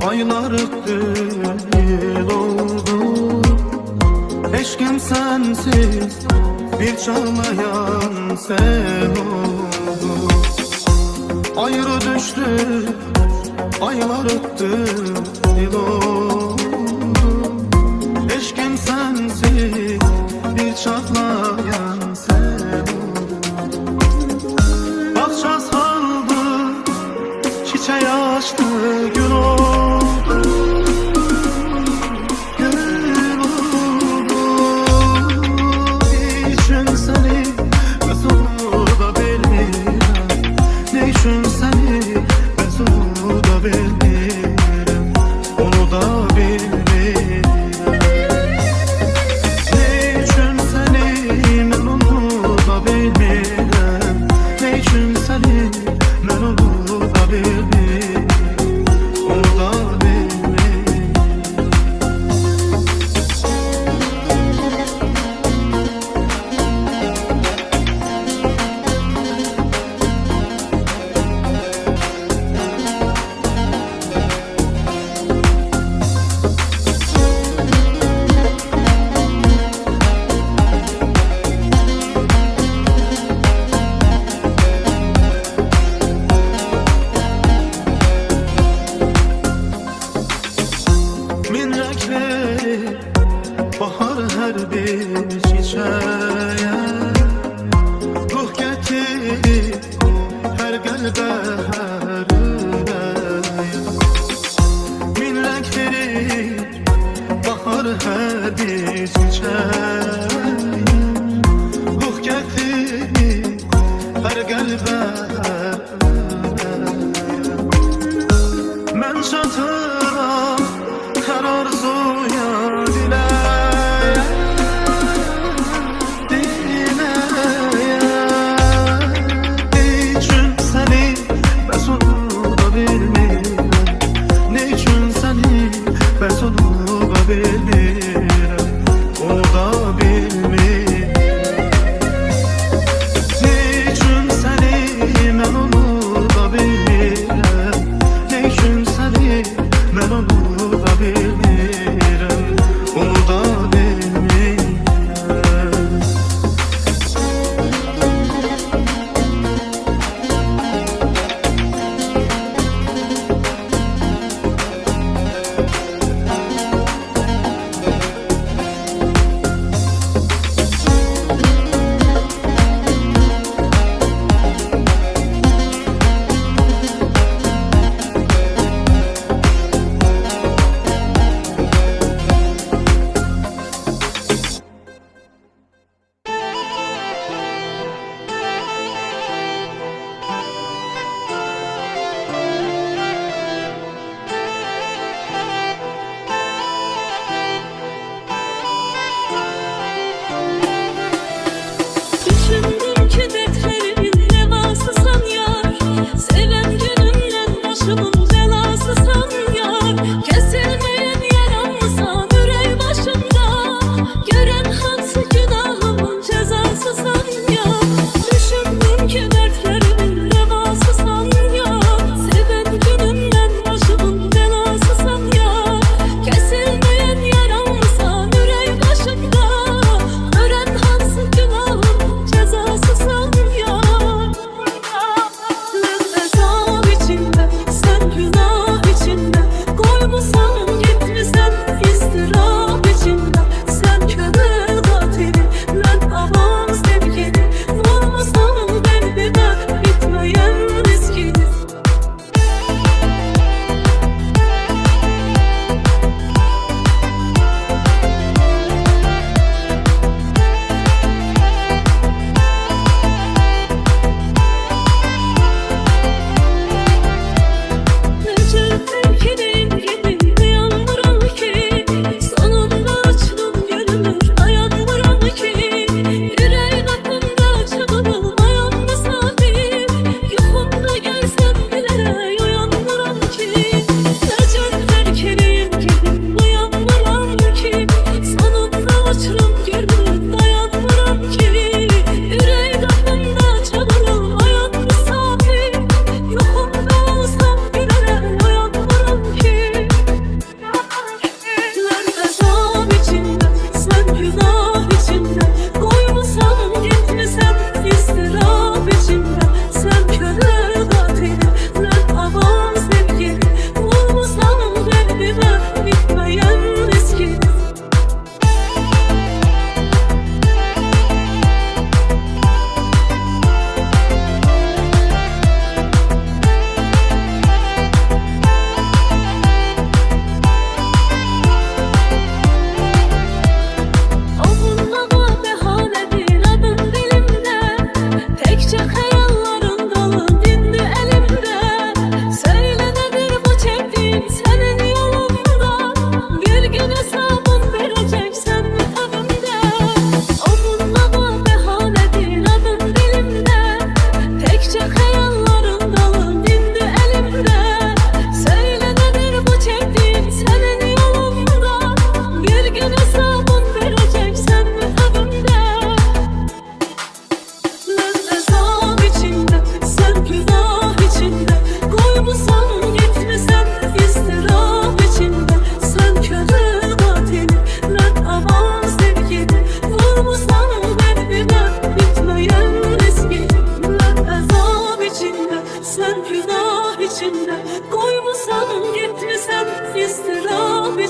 aylar öttü, yıl oldu. Eşkim sensiz bir çağlayan sen oldu. Ayrı düştü, aylar öttü, yıl oldu. Eşkim sensiz bir çağlayan sen oldu. Bahçe saldı, çiçeği açtı, gül oldu, gül oldu. Niçin seni ben onu da bilmirəm, ne için seni ben onu da bilmirəm, onu da bilmirəm. Ne için seni ben onu da bilmirəm, ne için seni ben onu da bilmirəm, onu da bilmirəm. Min renk verir bahar her bir çiçeğe, ruh getirir her qəlbə, hər ürəyə. Min renk verir bahar hər bir çiçeğe, ruh getirir her qəlbə, hər ürəyə. Mən çatıram her arzuya, dileğe, dileğe. Niçin seni ben sonu da bilmirəm, ne için seni ben sonu da bilmirəm, onu da bilmirəm. Niçin seni ben onu da bilmirəm, ne için seni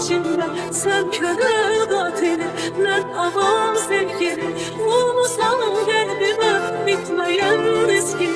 içimde sen könül katili, ben avam sevgili. Vurmuşsan kalbime bitmeyen riski.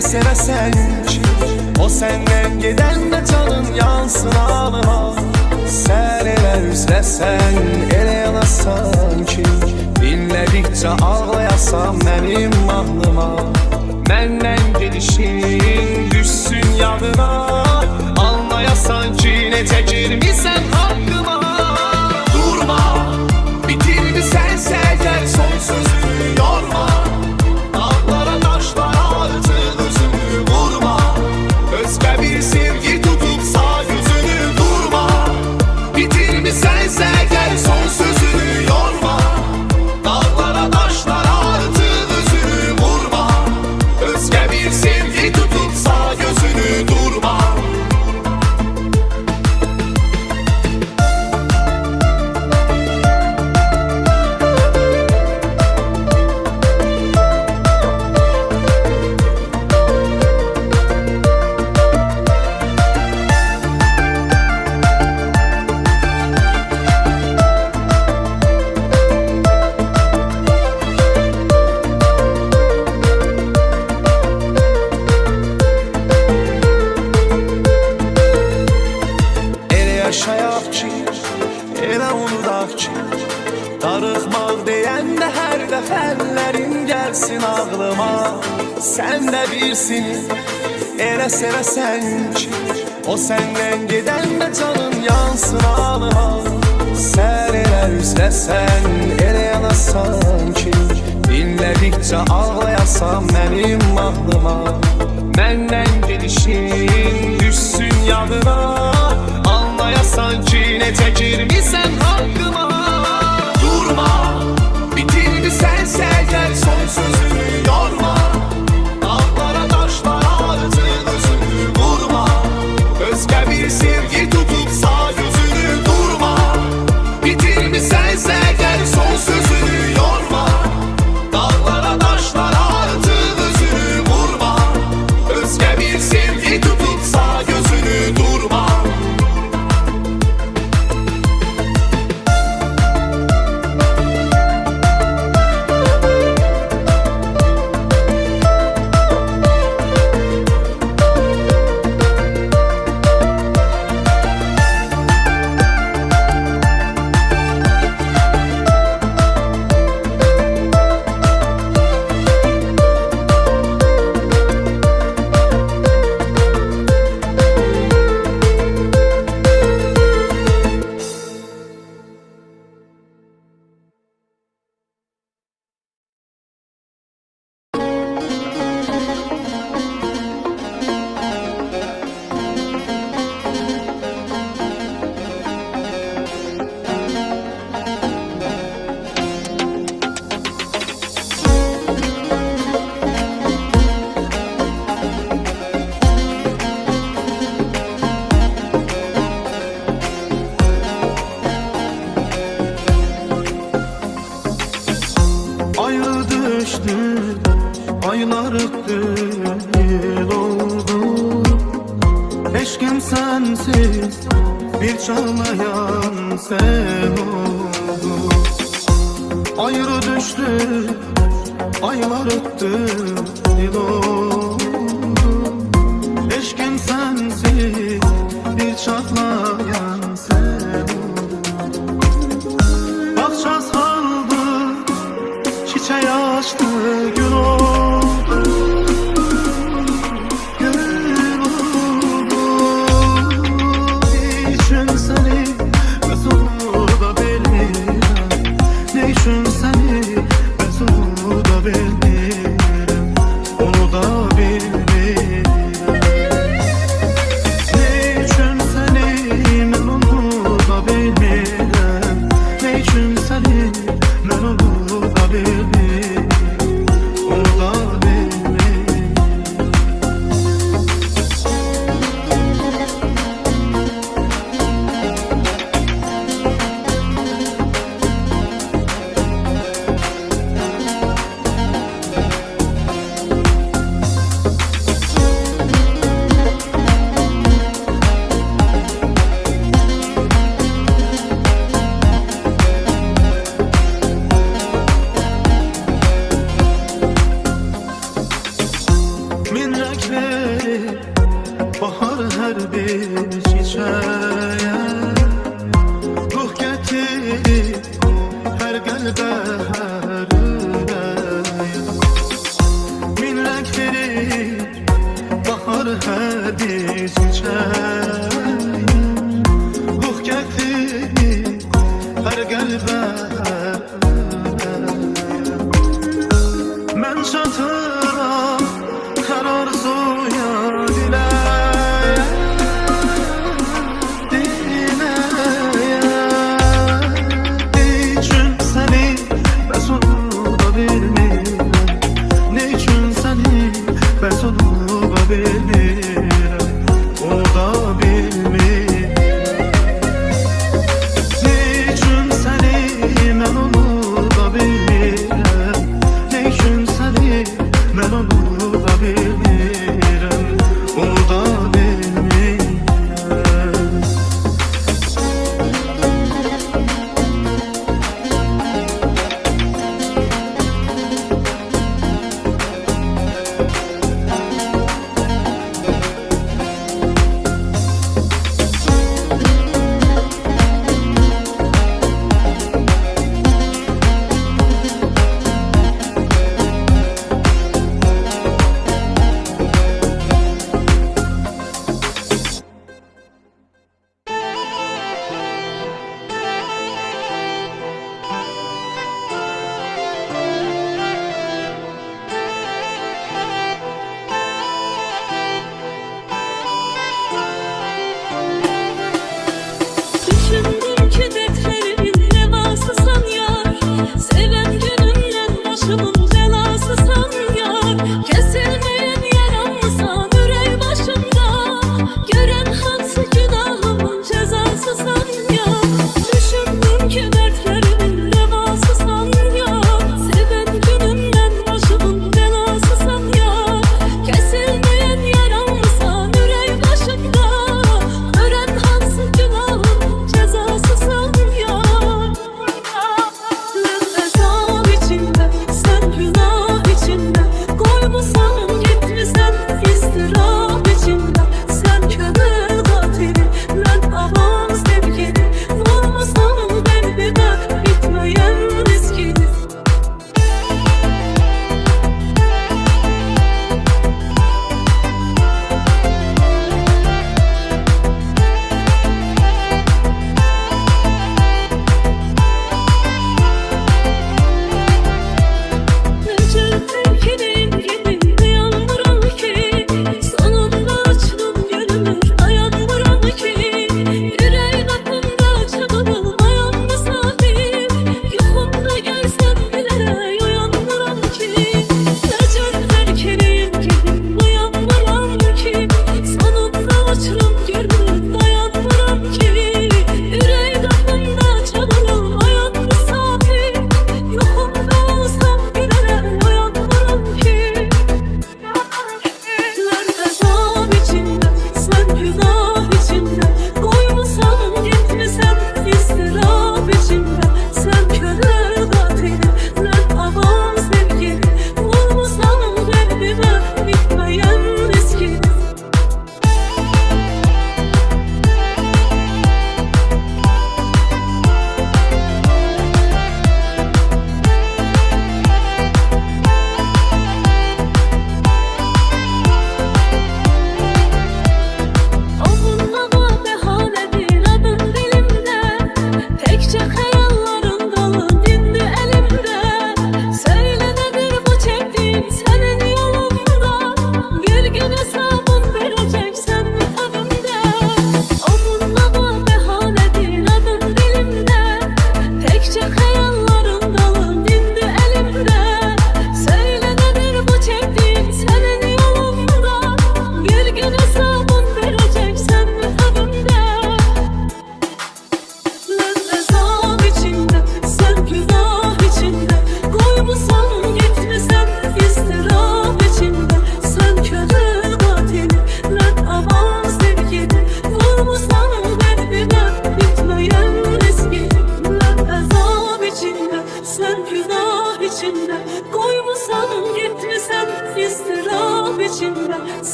Seve sen ki o senden giden de canın yansın ağlıma. Sen ele üzlesen ele yanasan ki dinledikçe ağlayasam benim ahlıma. Menden gelişin düşsün yanına, anlayasan ki nece girmişsen hakkıma. Durma bitirdi sense gel son sözünü yorma. Dağlara taşlara özge bir sevgi tutup sağ gözünü durma. Bitirmişsense gel son sözünü yorma. Dağlara taşlara artık özünü vurma. Özge bir sevgi tutup sağ gözünü durma. Yaşayak ki, elə unudaq ki, darıxmaq deyəndə hər dəfəllərin gəlsin ağlıma. Sən də bilsin, elə sevəsən ki, o səndən gedəndə canın yansın ağlıma. Sən elə üzləsən, elə yanasan ki, dinlədikcə ağlayasam mənim ahlıma. Məndən gelişin düşsün yanına, anlayasan ki nece girmişsen hakkıma. Durma bitirdi sense gel son sözünü yorma. Dağlara taşlara artık özünü vurma. Özge bir sevgi tutup sağ gözünü durma. Bitirdi sense gel son sözünü yorma. Dağlara taşlara artık özünü vurma. Özge bir sevgi tutup sağ gözünü durma. Aylar öttü, yıl oldu. Eşkim sensiz bir çağlayan sen oldu. Ayrı düştü, aylar öttü, yıl oldu. Eşkim sensiz bir çağlayan sen oldu. Bahçe saldı, çiçeği açtı, gül oldu. Gül oldu, hər bir çiçəyə ruh gətirir hər qəlbə, hər ürəyə. Min rəng verir bahar hər bir çiçəyə ruh gətirir hər qəlbə, hər ürəyə. Mən çatıram hər arzuya, diləyə, diləyə. Ne üçün səni bəs unuda bilmirəm, ne üçün səni bəs unuda bilmirəm, unuda bilmirəm. Ne üçün səni mən unuda bilmirəm, ne üçün səni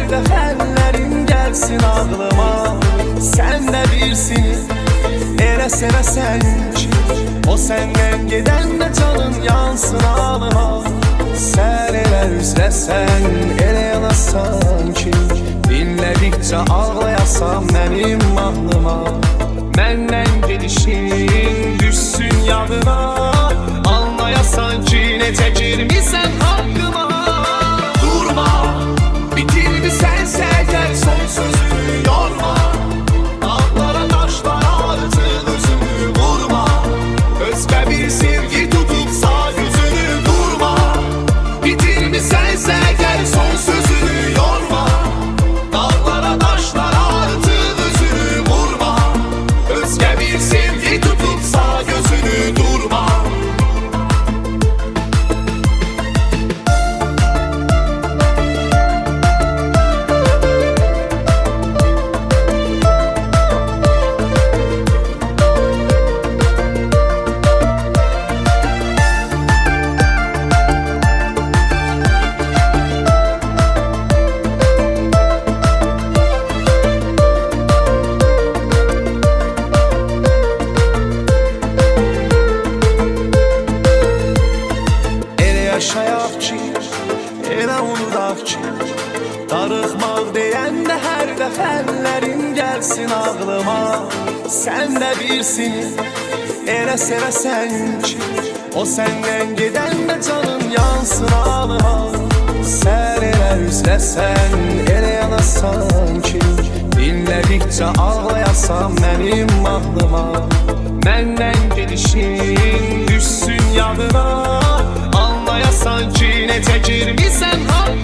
hər dəfəllərin gəlsin ağlıma. Sən də bilsin, elə sevəsən ki, o səndən gedəndə canın yansın ağlıma. Sən elə üzləsən, elə yanasan ki, dinlədikcə ağlayasan mənim mahnıma. Məndən gedişin düşsün yadına, anlayasan ki, necə girmisən haqqıma. Durma, bitirmisənsə gəl son sözünü yorma. Dağlara daşlara artıq özünü vurma. Özgə bir sevgi tutubsa gözünü durma. Bitirmisənsə gəl son sözünü yorma. Dağlara daşlara artıq özünü vurma. Özgə bir sevgi tutubsa gözünü durma. Yaşayaq ki, elə unudaq ki, darıxmaq deyəndə hər dəfəllərin gəlsin ağlıma. Sən də bilsin, elə sevəsən ki, o səndən gedəndə canın yansın ağlıma. Sən elə üzləsən, elə yanasan ki, dinlədikcə ağlayasan mənim mahnıma. Məndən gedişin düşsün yadına, anlayasan ki, necə girmisən haqqıma.